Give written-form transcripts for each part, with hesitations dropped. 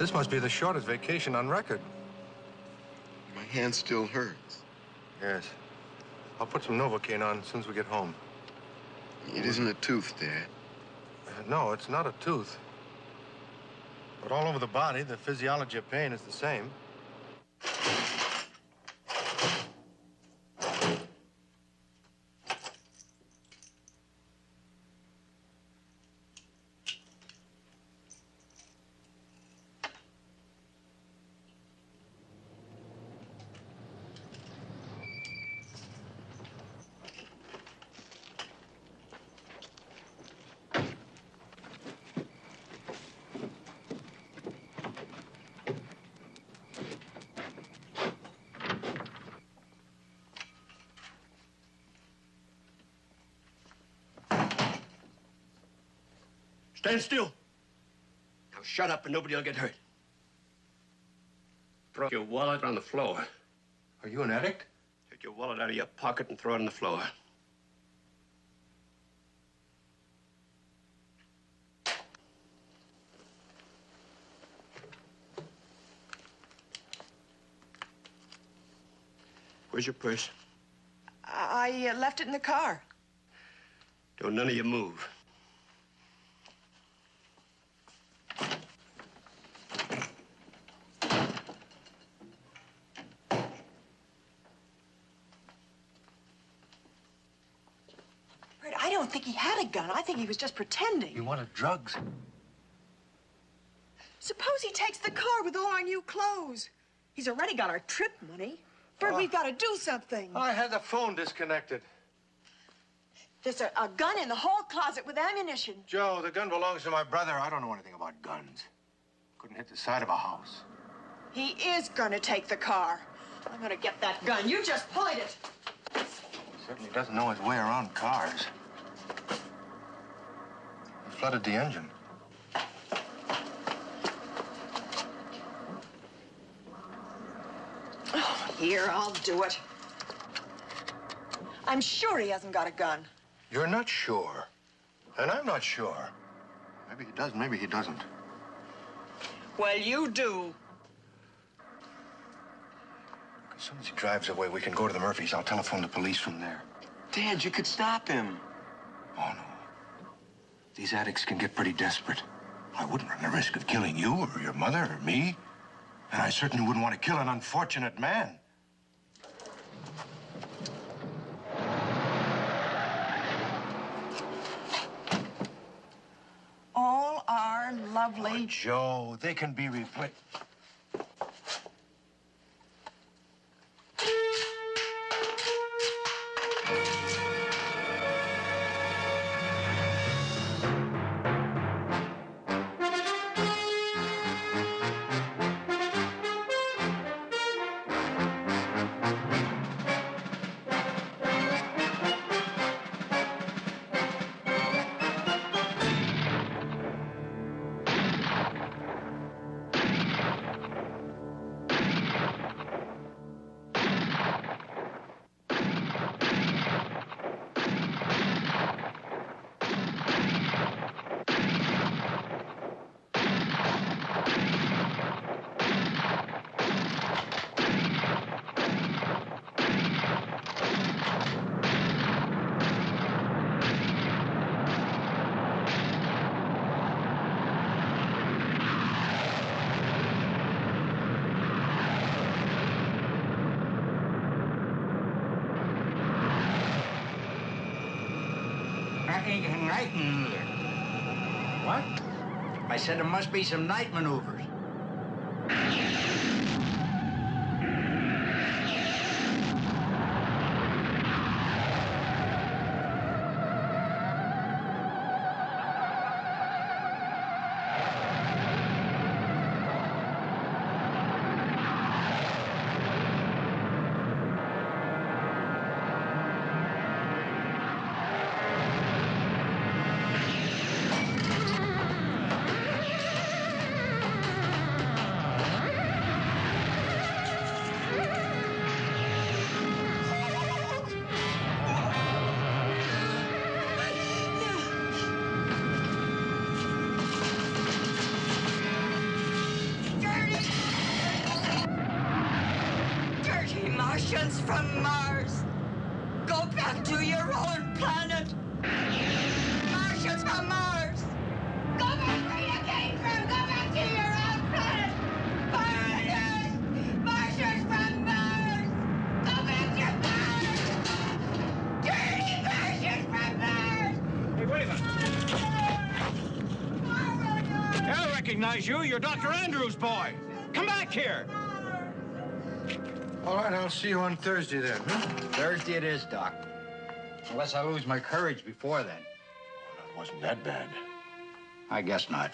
This must be the shortest vacation on record. My hand still hurts. Yes. I'll put some Novocaine on as soon as we get home. It isn't a tooth, Dad. No, it's not a tooth. But all over the body, the physiology of pain is the same. Stand still. Now shut up and nobody will get hurt. Throw your wallet on the floor. Are you an addict? Take your wallet out of your pocket and throw it on the floor. Where's your purse? I left it in the car. Don't none of you move. I don't think he had a gun. I think he was just pretending. He wanted drugs. Suppose he takes the car with all our new clothes. He's already got our trip money. Bert, we've got to do something. I had the phone disconnected. There's a gun in the hall closet with ammunition. Joe, the gun belongs to my brother. I don't know anything about guns. Couldn't hit the side of a house. He is gonna take the car. I'm gonna get that gun. You just point it. He certainly doesn't know his way around cars. He flooded the engine. Oh, here, I'll do it. I'm sure he hasn't got a gun. You're not sure. And I'm not sure. Maybe he does, maybe he doesn't. Well, you do. As soon as he drives away, we can go to the Murphys. I'll telephone the police from there. Dad, you could stop him. Oh, no. These addicts can get pretty desperate. I wouldn't run the risk of killing you or your mother or me. And I certainly wouldn't want to kill an unfortunate man. All our lovely... Oh, Joe, they can be replaced. What? I said there must be some night maneuvers. Martians from Mars! Go back to your own planet! Martians from Mars! Go back where you came from! Go back to your own planet! Foreigners! Martians from Mars! Go back to Mars! Dirty Martians from Mars! Hey, wait a minute. I recognize you. You're Dr. Andrews' boy. Come back here. All right, I'll see you on Thursday then. Thursday it is, Doc. Unless I lose my courage before then. Well, it wasn't that bad. I guess not.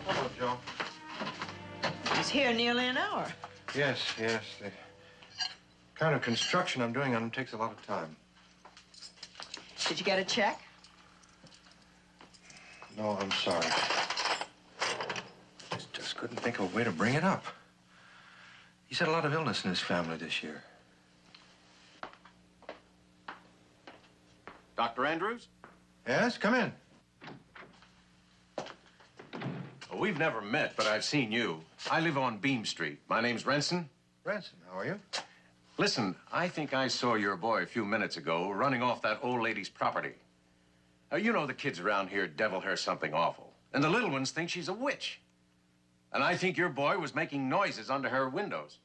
Hello, Joe. He's here nearly an hour. Yes, yes. The kind of construction I'm doing on them takes a lot of time. Did you get a check? No, I'm sorry. Just couldn't think of a way to bring it up. He's had a lot of illness in his family this year. Dr. Andrews? Yes, come in. Well, we've never met, but I've seen you. I live on Beam Street. My name's Renson. Ransom, how are you? Listen, I think I saw your boy a few minutes ago running off that old lady's property. You know the kids around here devil her something awful. And the little ones think she's a witch. And I think your boy was making noises under her windows.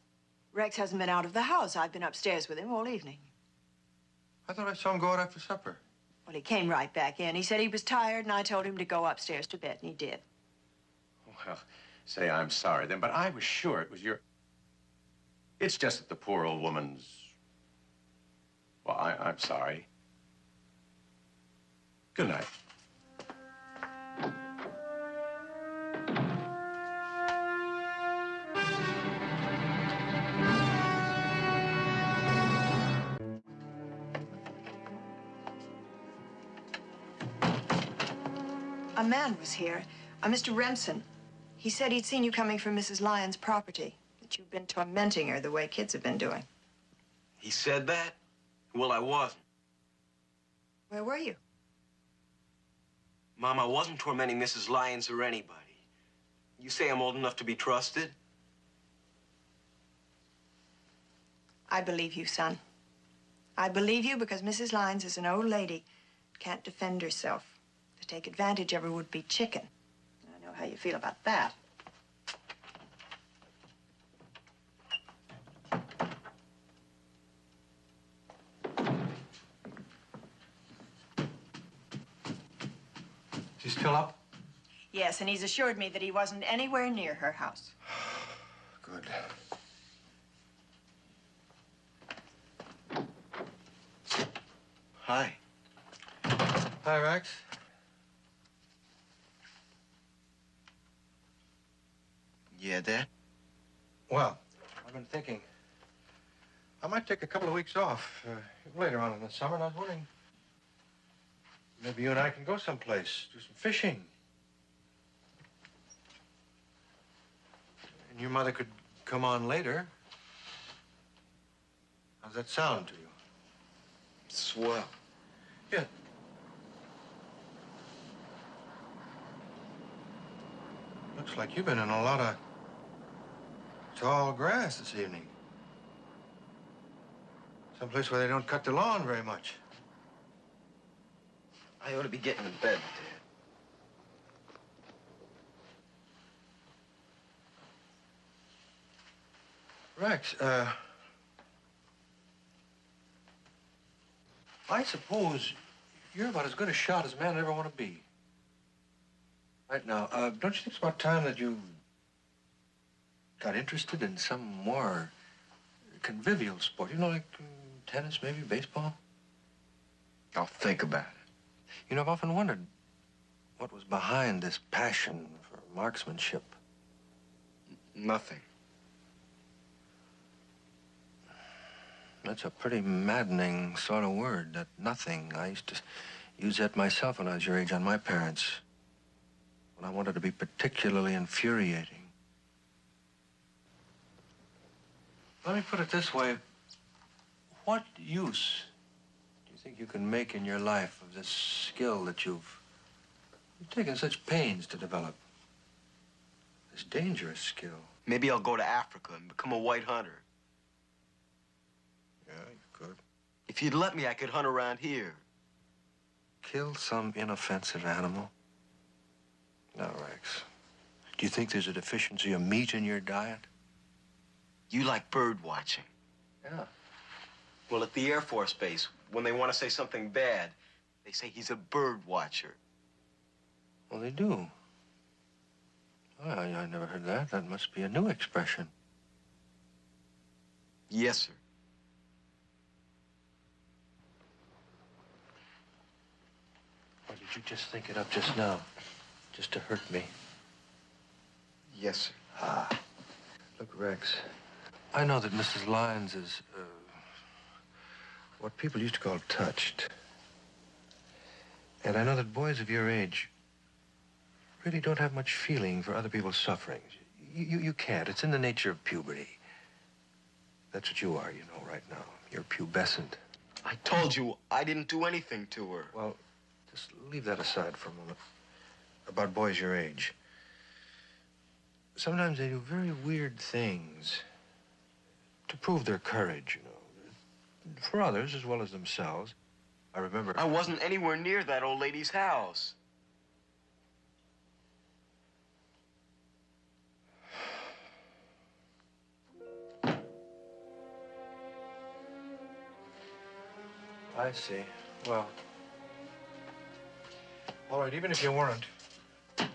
Rex hasn't been out of the house. I've been upstairs with him all evening. I thought I saw him go out after supper. Well, he came right back in. He said he was tired, and I told him to go upstairs to bed, and he did. Well, say I'm sorry then, but I was sure it was your... It's just that the poor old woman's... Well, I'm sorry. Good night. A man was here, a Mr. Remsen. He said he'd seen you coming from Mrs. Lyon's property, that you've been tormenting her the way kids have been doing. He said that? Well, I wasn't. Where were you? Mom, I wasn't tormenting Mrs. Lyons or anybody. You say I'm old enough to be trusted? I believe you, son. I believe you because Mrs. Lyons is an old lady, can't defend herself. To take advantage of her would be chicken. I know how you feel about that. Is he still up? Yes, and he's assured me that he wasn't anywhere near her house. Good. Hi. Hi, Rex. Yeah, Dad? Well, I've been thinking I might take a couple of weeks off later on in the summer, and I was wondering maybe you and I can go someplace, do some fishing. And your mother could come on later. How's that sound to you? Swell. Yeah. Looks like you've been in a lot of tall grass this evening. Someplace where they don't cut the lawn very much. I ought to be getting in bed, Dad. Rex, I suppose you're about as good a shot as a man ever want to be. Right now, don't you think it's about time that you got interested in some more convivial sport? You know, like tennis, maybe baseball? I'll think about it. You know, I've often wondered what was behind this passion for marksmanship. Nothing. That's a pretty maddening sort of word, that nothing. I used to use that myself when I was your age on my parents. When I wanted to be particularly infuriating. Let me put it this way. What use do you think you can make in your life of this skill that you've taken such pains to develop? This dangerous skill. Maybe I'll go to Africa and become a white hunter. Yeah, you could. If you'd let me, I could hunt around here. Kill some inoffensive animal? No, Rex. Do you think there's a deficiency of meat in your diet? You like bird watching. Yeah. Well, at the Air Force Base, when they want to say something bad, they say he's a bird watcher. Well, they do. I never heard that. That must be a new expression. Yes, sir. Or did you just think it up just now? Just to hurt me? Yes, sir. Ah. Look, Rex, I know that Mrs. Lyons is, what people used to call touched. And I know that boys of your age really don't have much feeling for other people's sufferings. You can't. It's in the nature of puberty. That's what you are, you know, right now. You're pubescent. I told you I didn't do anything to her. Well, just leave that aside for a moment. About boys your age. Sometimes they do very weird things to prove their courage, you know. For others as well as themselves. I remember... I wasn't anywhere near that old lady's house. I see. Well, all right, even if you weren't, I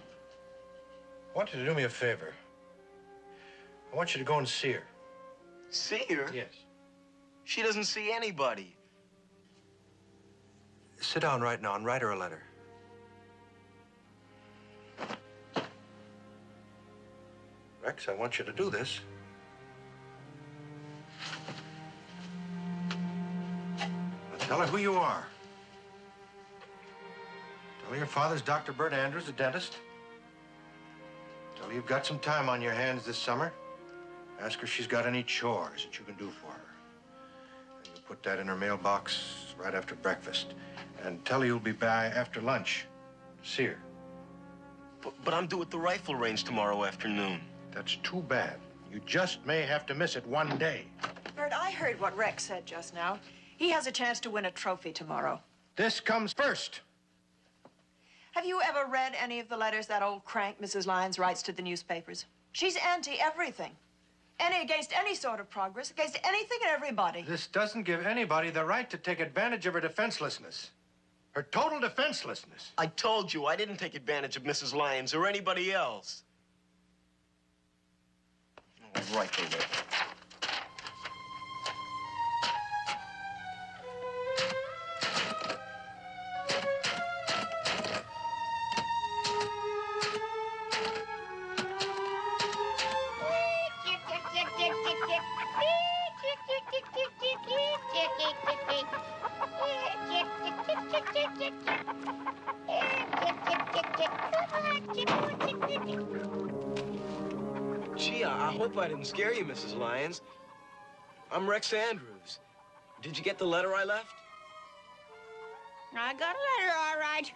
want you to do me a favor. I want you to go and see her. See her? Yes. She doesn't see anybody. Sit down right now and write her a letter. Rex, I want you to do this. Now tell her who you are. Tell her your father's Dr. Bert Andrews, a dentist. Tell her you've got some time on your hands this summer. Ask her if she's got any chores that you can do for her. And you put that in her mailbox right after breakfast. And tell her you'll be by after lunch. See her. But I'm due at the rifle range tomorrow afternoon. That's too bad. You just may have to miss it one day. Bert, I heard what Rex said just now. He has a chance to win a trophy tomorrow. This comes first. Have you ever read any of the letters that old crank Mrs. Lyons writes to the newspapers? She's anti-everything. Against any sort of progress, against anything and everybody. This doesn't give anybody the right to take advantage of her defenselessness. Her total defenselessness. I told you I didn't take advantage of Mrs. Lyons or anybody else. Oh, right there. Gee, I hope I didn't scare you, Mrs. Lyons. I'm Rex Andrews. Did you get the letter I left? I got a letter, all right.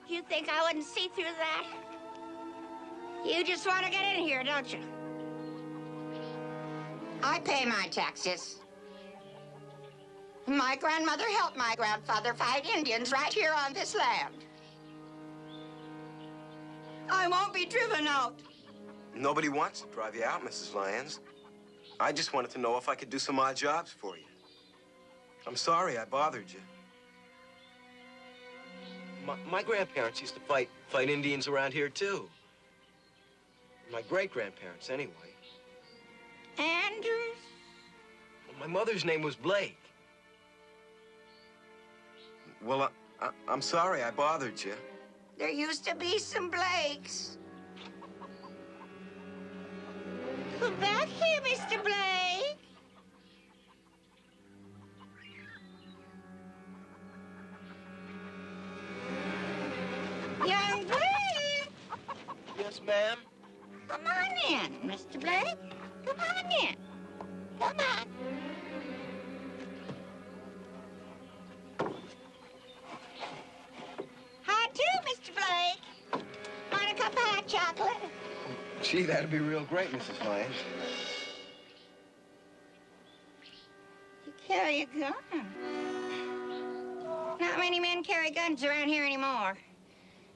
You think I wouldn't see through that? You just want to get in here, don't you? I pay my taxes. My grandmother helped my grandfather fight Indians right here on this land. I won't be driven out. Nobody wants to drive you out, Mrs. Lyons. I just wanted to know if I could do some odd jobs for you. I'm sorry I bothered you. My grandparents used to fight Indians around here, too. My great-grandparents, anyway. Andrews? My mother's name was Blake. Well, I'm sorry I bothered you. There used to be some Blakes. Come back here, Mr. Blake. ma'am. Come on in, Mr. Blake. Come on in. Come on. How do, Mr. Blake? Want a cup of hot chocolate? Gee, that'd be real great, Mrs. Lyons. You carry a gun. Not many men carry guns around here anymore.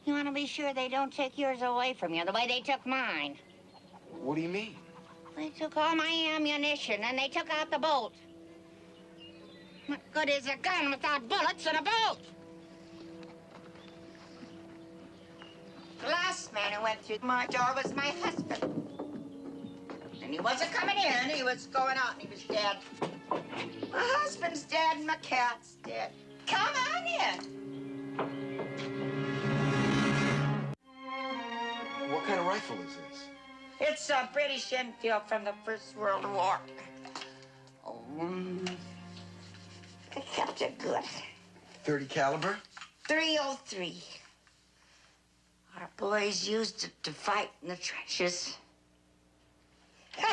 You want to be sure they don't take yours away from you the way they took mine. What do you mean? They took all my ammunition and they took out the bolt. What good is a gun without bullets and a bolt? The last man who went through my door was my husband. And he wasn't coming in, he was going out and he was dead. My husband's dead and my cat's dead. Come on in. What kind of rifle is this? It's a British Enfield from the First World War. Oh, I kept it good. 30 caliber? 303. Our boys used it to fight in the trenches. I'll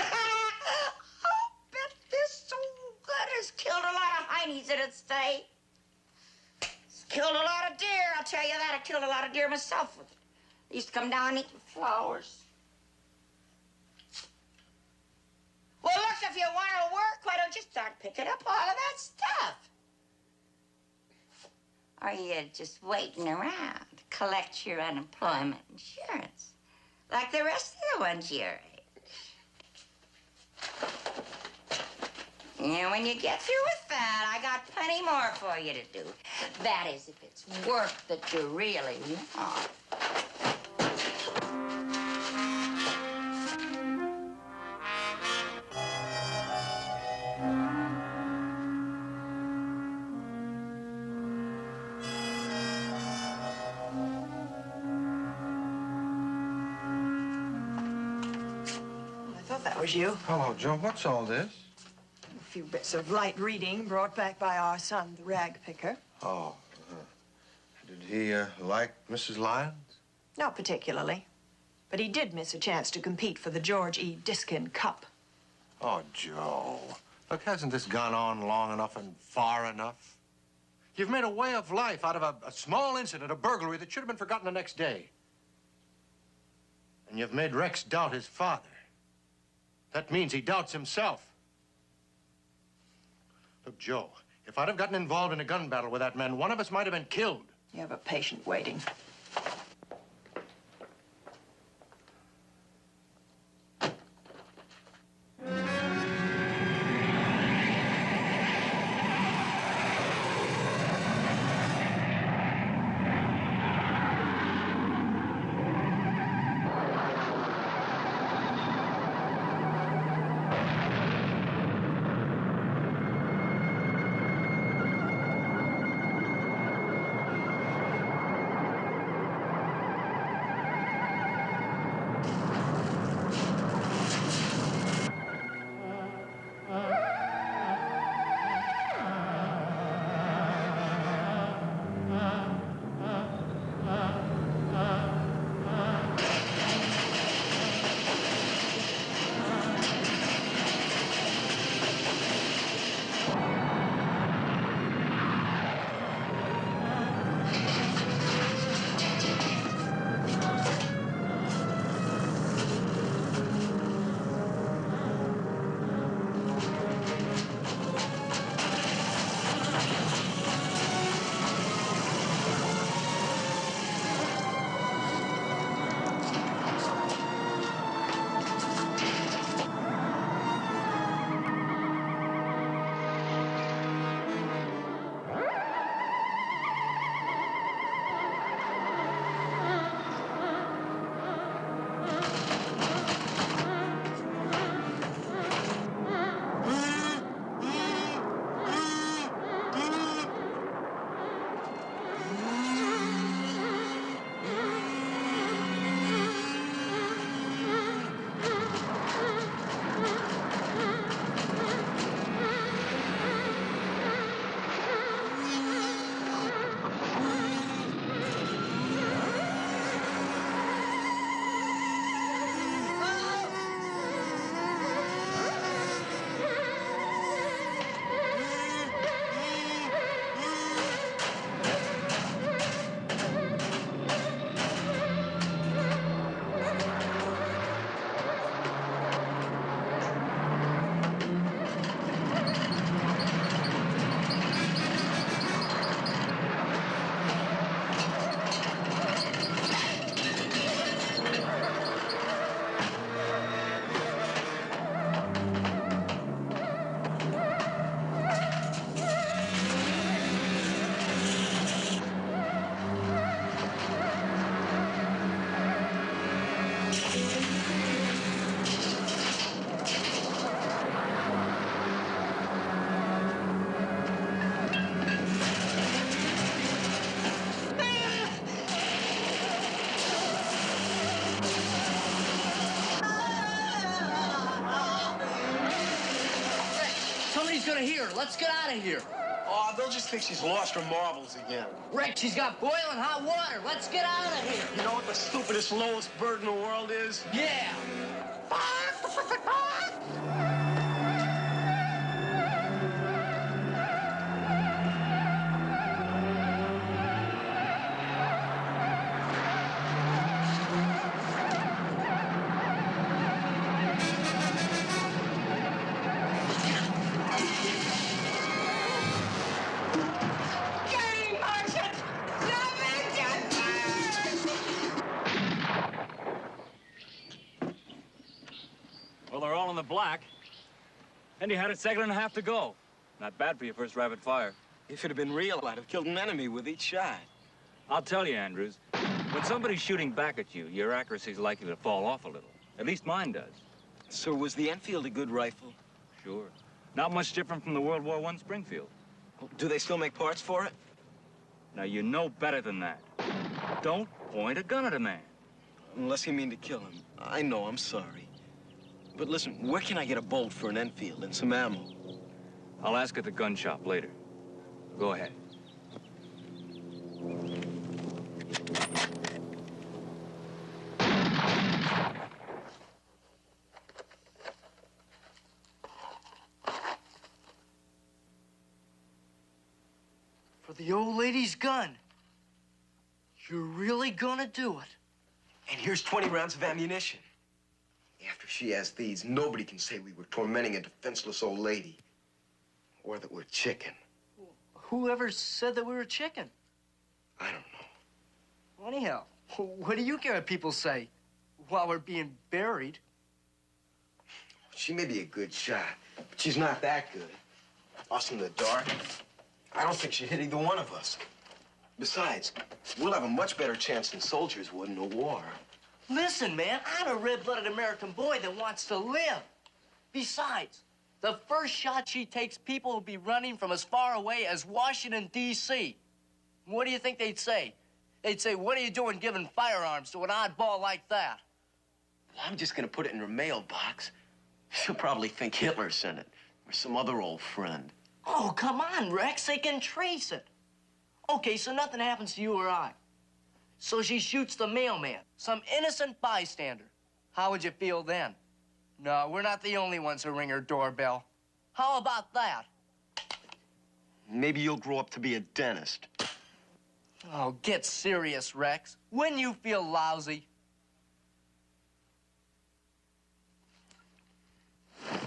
bet this old gun has killed a lot of heinies in its day. It's killed a lot of deer, I'll tell you that. I killed a lot of deer myself with it. I used to come down and eat the flowers. Well, look, if you want to work, why don't you start picking up all of that stuff? Or you just waiting around to collect your unemployment insurance, like the rest of the ones your age. And when you get through with that, I got plenty more for you to do. That is, if it's work that you really want. That was you. Hello, Joe. What's all this? A few bits of light reading brought back by our son, the rag picker. Oh. Did he like Mrs. Lyons? Not particularly. But he did miss a chance to compete for the George E. Diskin Cup. Oh, Joe. Look, hasn't this gone on long enough and far enough? You've made a way of life out of a small incident, a burglary that should have been forgotten the next day. And you've made Rex doubt his father. That means he doubts himself. Look, Joe, if I'd have gotten involved in a gun battle with that man, one of us might have been killed. You have a patient waiting. Nobody's gonna hear her. Let's get out of here. Oh, they'll just think she's lost her marbles again. Rex, she's got boiling hot water. Let's get out of here. You know what the stupidest, lowest bird in the world is? Yeah. Well, they're all in the black. And you had a second and a half to go. Not bad for your first rapid fire. If it had been real, I'd have killed an enemy with each shot. I'll tell you, Andrews, when somebody's shooting back at you, your accuracy's likely to fall off a little. At least mine does. So was the Enfield a good rifle? Sure. Not much different from the World War I Springfield. Do they still make parts for it? Now, you know better than that. Don't point a gun at a man. Unless you mean to kill him. I know, I'm sorry. But listen, where can I get a bolt for an Enfield and some ammo? I'll ask at the gun shop later. Go ahead. For the old lady's gun. You're really gonna do it? And here's 20 rounds of ammunition. After she has these, nobody can say we were tormenting a defenseless old lady. Or that we're chicken. Whoever said that we were chicken? I don't know. Anyhow, what do you care what people say while we're being buried? She may be a good shot, but she's not that good. Us in the dark, I don't think she'd hit either one of us. Besides, we'll have a much better chance than soldiers would in a war. Listen, man, I'm a red-blooded American boy that wants to live. Besides, the first shot she takes, people will be running from as far away as Washington, D.C. What do you think they'd say? They'd say, what are you doing giving firearms to an oddball like that? Well, I'm just gonna put it in her mailbox. She'll probably think Hitler sent it, or some other old friend. Oh, come on, Rex, they can trace it. Okay, so nothing happens to you or I. So she shoots the mailman, some innocent bystander. How would you feel then? No, we're not the only ones who ring her doorbell. How about that? Maybe you'll grow up to be a dentist. Oh, get serious, Rex. When you feel lousy.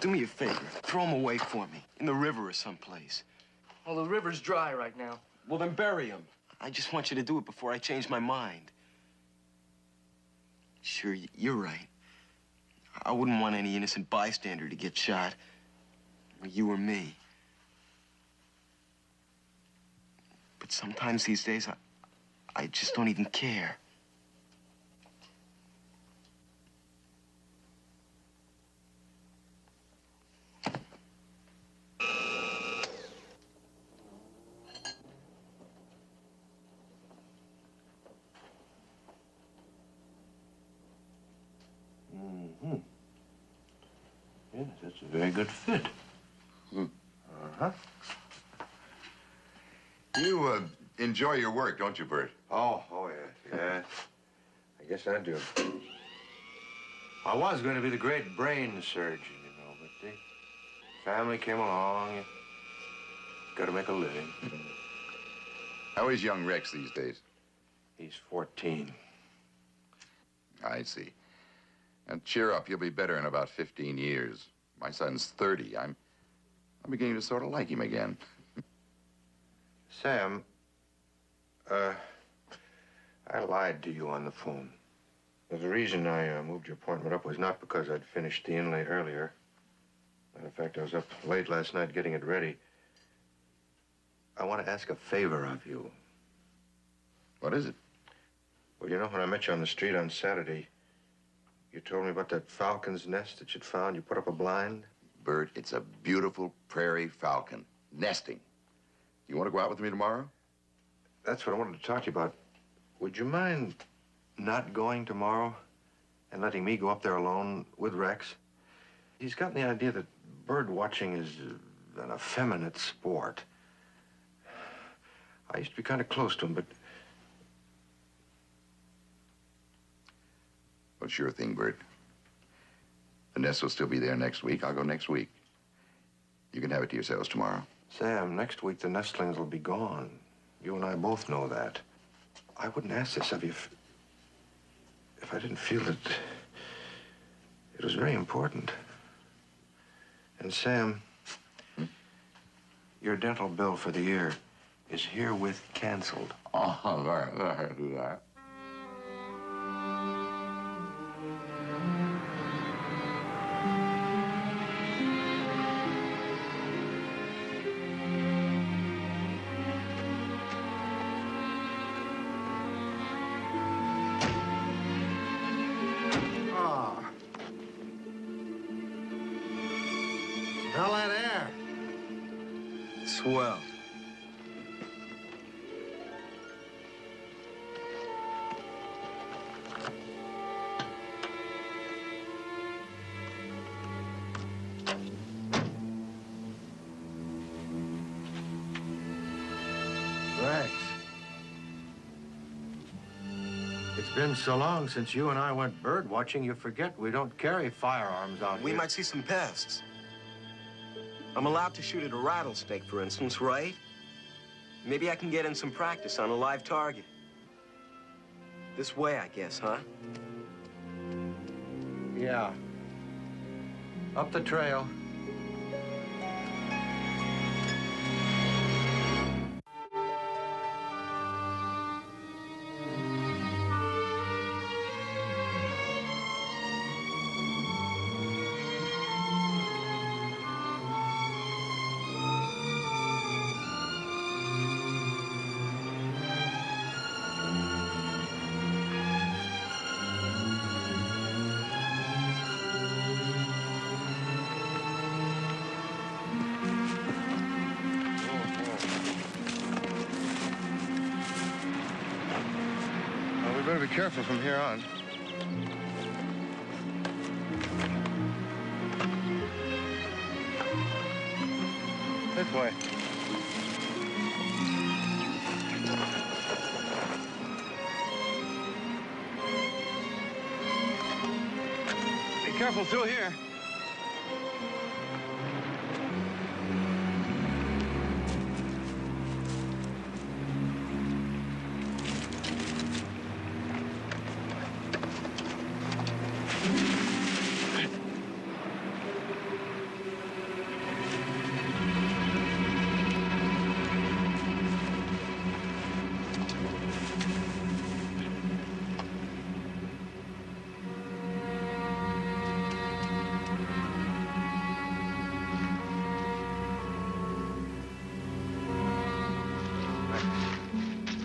Do me a favor. Throw them away for me. In the river or someplace. Well, the river's dry right now. Well, then bury them. I just want you to do it before I change my mind. Sure, you're right. I wouldn't want any innocent bystander to get shot. Or you or me. But sometimes these days, I just don't even care. Mm-hmm. Yes, that's a very good fit. Uh-huh. You enjoy your work, don't you, Bert? Oh, yes, yes. I guess I do. I was going to be the great brain surgeon, you know, but the family came along. You got to make a living. How is young Rex these days? He's 14. I see. And cheer up, you'll be better in about 15 years. My son's 30. I'm beginning to sort of like him again. Sam, I lied to you on the phone. The reason I moved your appointment up was not because I'd finished the inlay earlier. Matter of fact, I was up late last night getting it ready. I want to ask a favor of you. What is it? Well, you know, when I met you on the street on Saturday, you told me about that falcon's nest that you'd found. You put up a blind. Bert, it's a beautiful prairie falcon. Nesting. You want to go out with me tomorrow? That's what I wanted to talk to you about. Would you mind not going tomorrow and letting me go up there alone with Rex? He's gotten the idea that bird watching is an effeminate sport. I used to be kind of close to him, but... Well, sure thing, Bert. The nest will still be there next week. I'll go next week. You can have it to yourselves tomorrow. Sam, next week the nestlings will be gone. You and I both know that. I wouldn't ask this of you if I didn't feel that it was very important. And Sam, your dental bill for the year is herewith canceled. Oh, there, do that. Smell that air. Swell. Rex. It's been so long since you and I went bird watching, you forget we don't carry firearms out We here. might see some pests. I'm allowed to shoot at a rattlesnake, for instance, right? Maybe I can get in some practice on a live target. This way, I guess, huh? Yeah. Up the trail. Well, we better be careful from here on. This way. Be careful through here.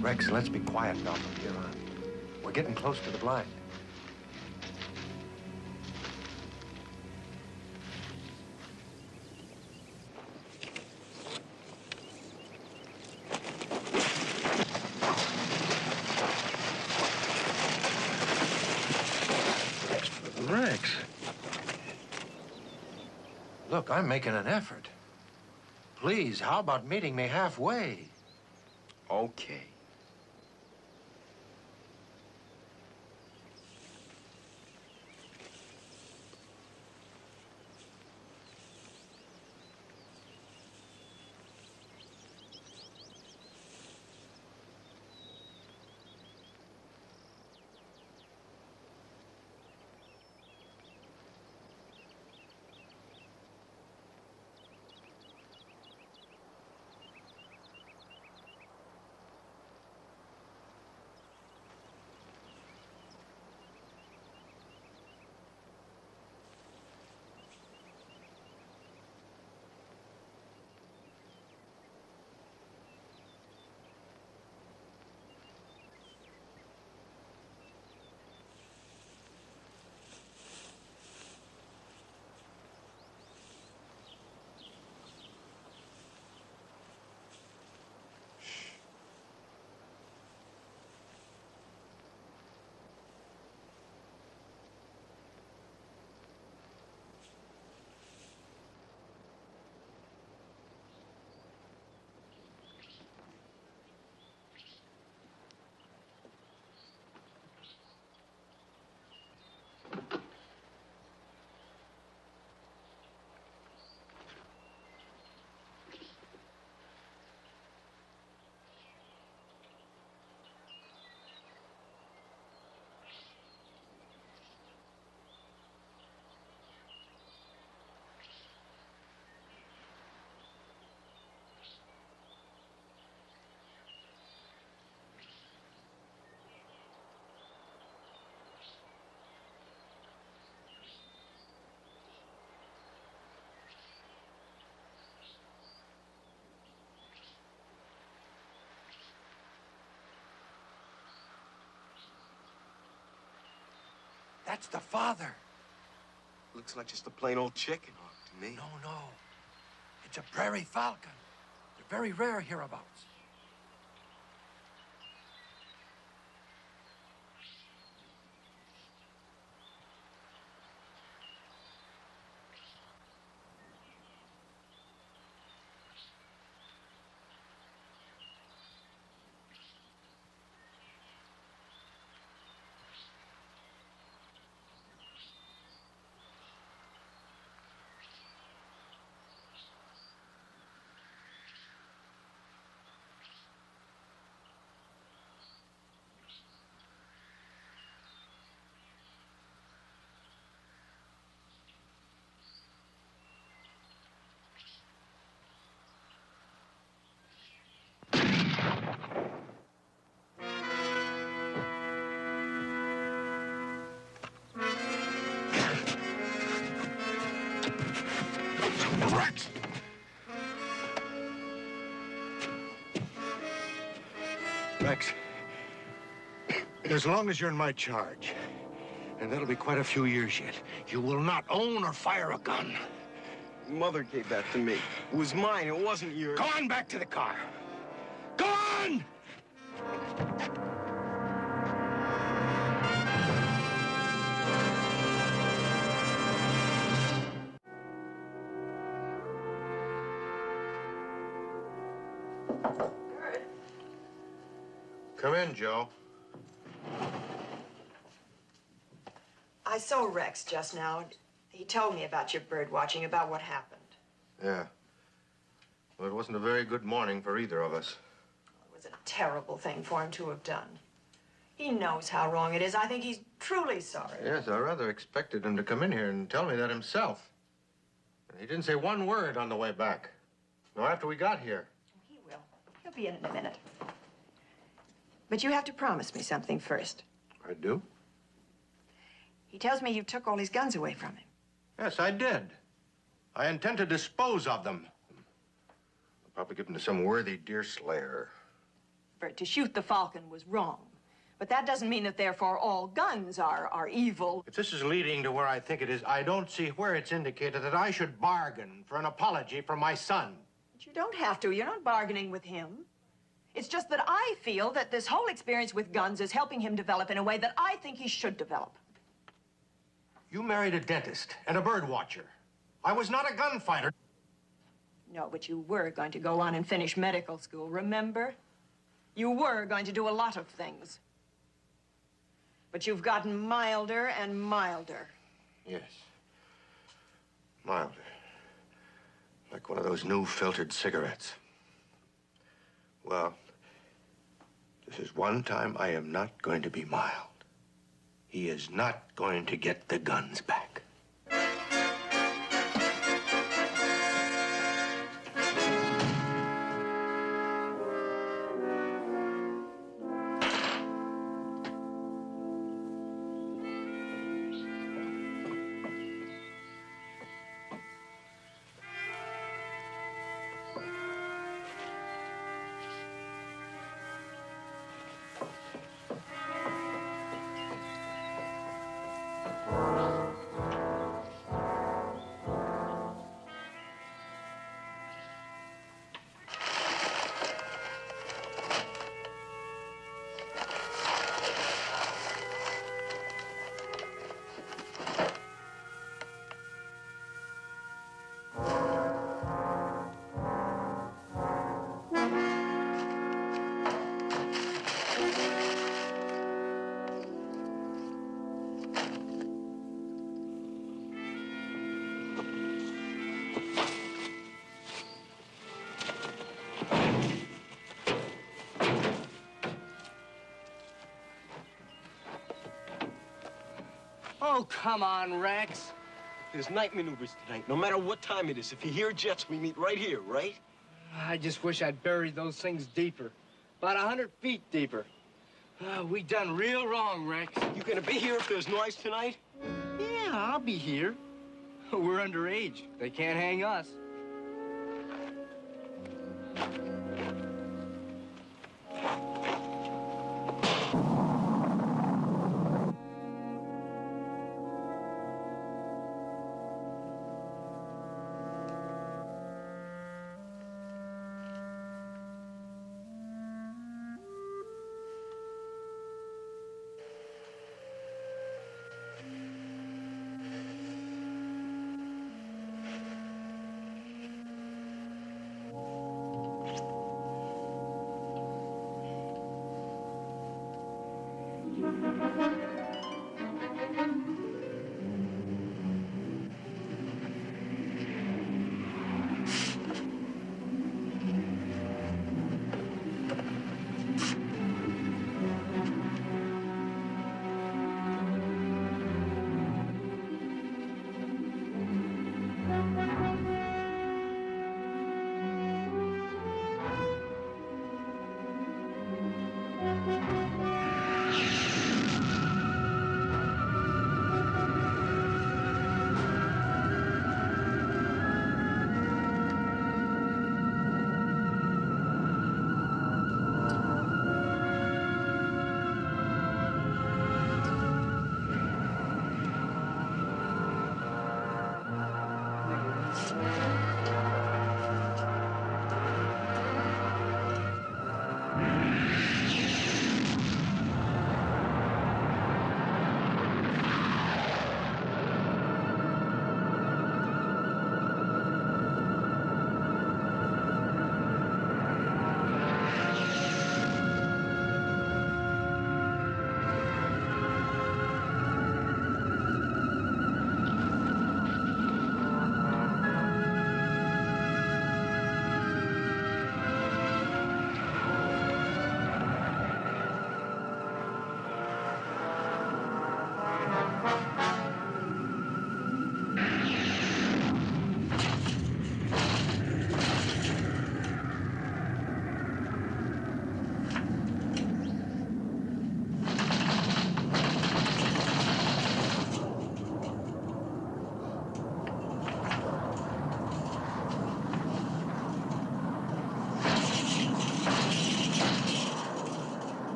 Rex, let's be quiet now from here on. We're getting close to the blind. Rex. Look, I'm making an effort. Please, how about meeting me halfway? Okay. That's the father. Looks like just a plain old chicken hawk to me. No. It's a prairie falcon. They're very rare hereabouts. Rex! Rex, as long as you're in my charge, and that'll be quite a few years yet, you will not own or fire a gun. Mother gave that to me. It was mine. It wasn't yours. Go on back to the car. Go on! Come in, Joe. I saw Rex just now. He told me about your bird watching, about what happened. Yeah. Well, it wasn't a very good morning for either of us. It was a terrible thing for him to have done. He knows how wrong it is. I think he's truly sorry. Yes, I rather expected him to come in here and tell me that himself. He didn't say one word on the way back. No, after we got here. He will. He'll be in a minute. But you have to promise me something first. I do? He tells me you took all his guns away from him. Yes, I did. I intend to dispose of them. I'll probably give them to some worthy deer slayer. Bert, to shoot the falcon was wrong. But that doesn't mean that therefore all guns are evil. If this is leading to where I think it is, I don't see where it's indicated that I should bargain for an apology from my son. But you don't have to. You're not bargaining with him. It's just that I feel that this whole experience with guns is helping him develop in a way that I think he should develop. You married a dentist and a bird watcher. I was not a gunfighter. No, but you were going to go on and finish medical school, remember? You were going to do a lot of things. But you've gotten milder and milder. Yes. Milder. Like one of those new filtered cigarettes. Well, this is one time I am not going to be mild. He is not going to get the guns back. Oh, come on, Rex. There's night maneuvers tonight, no matter what time it is. If you hear jets, we meet right here, right? I just wish I'd buried those things deeper. About 100 feet deeper. We done real wrong, Rex. You gonna be here if there's noise tonight? Yeah, I'll be here. We're underage. They can't hang us.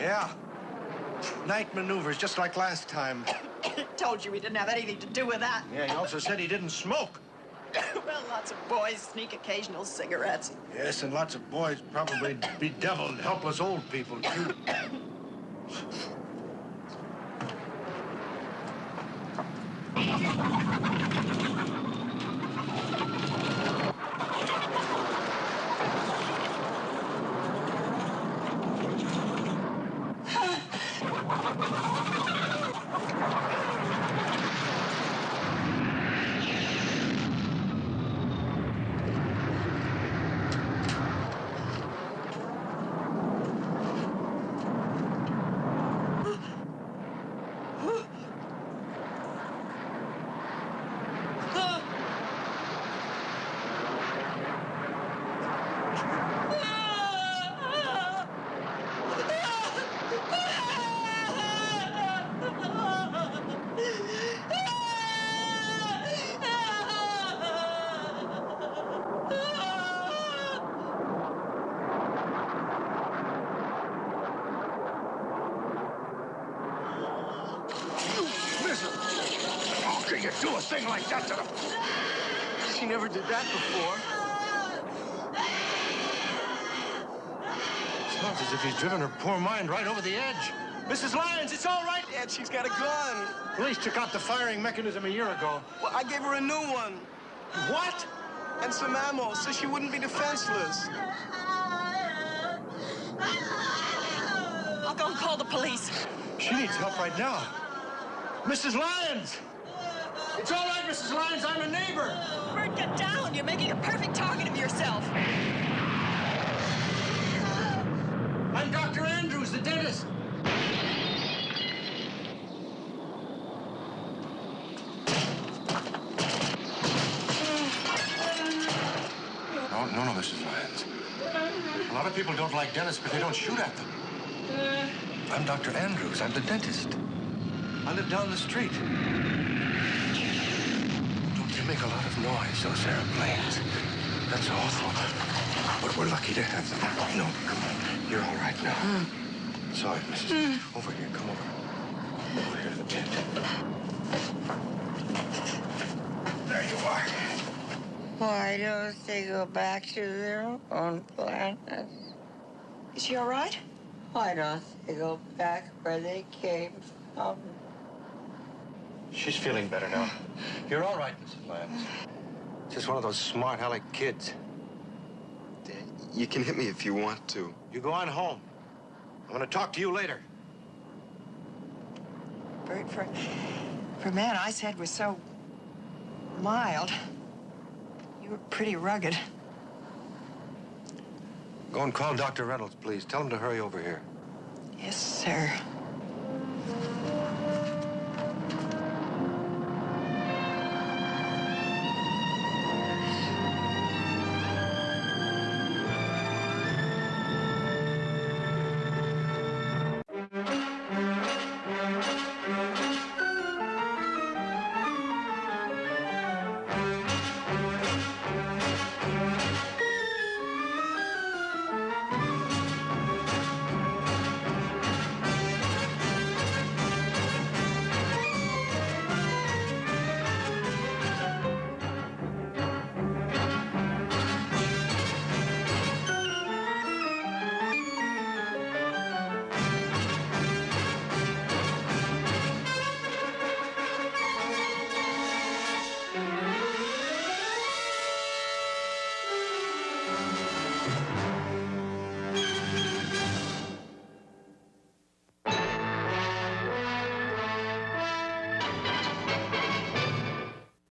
Yeah. Night maneuvers, just like last time. Told you he didn't have anything to do with that. Yeah, he also said he didn't smoke. Well, lots of boys sneak occasional cigarettes. Yes, and lots of boys probably bedeviled, helpless old people, too. You do a thing like that to them. She never did that before. Sounds as if he's driven her poor mind right over the edge. Mrs. Lyons, it's all right. Dad, she's got a gun. Police took out the firing mechanism a year ago. Well, I gave her a new one. What? And some ammo, so she wouldn't be defenseless. I'll go and call the police. She needs help right now. Mrs. Lyons! It's all right, Mrs. Lyons. I'm a neighbor. Bert, get down. You're making a perfect target of yourself. I'm Dr. Andrews, the dentist. No, Mrs. Lyons. A lot of people don't like dentists, but they don't shoot at them. I'm Dr. Andrews. I'm the dentist. I live down the street. Don't they make a lot of noise, those airplanes? That's awful. But we're lucky to have them. No, come on. You're all right now. Sorry, Mrs. Over here. Come over. Over here to the bed. There you are. Why don't they go back to their own planet? Is she all right? Why don't they go back where they came from? She's feeling better now. You're all right, Mrs. Lyons. Just one of those smart aleck kids. Dad, you can hit me if you want to. You go on home. I'm going to talk to you later. Bert, for a man I said was so mild, you were pretty rugged. Go and call Dr. Reynolds, please. Tell him to hurry over here. Yes, sir.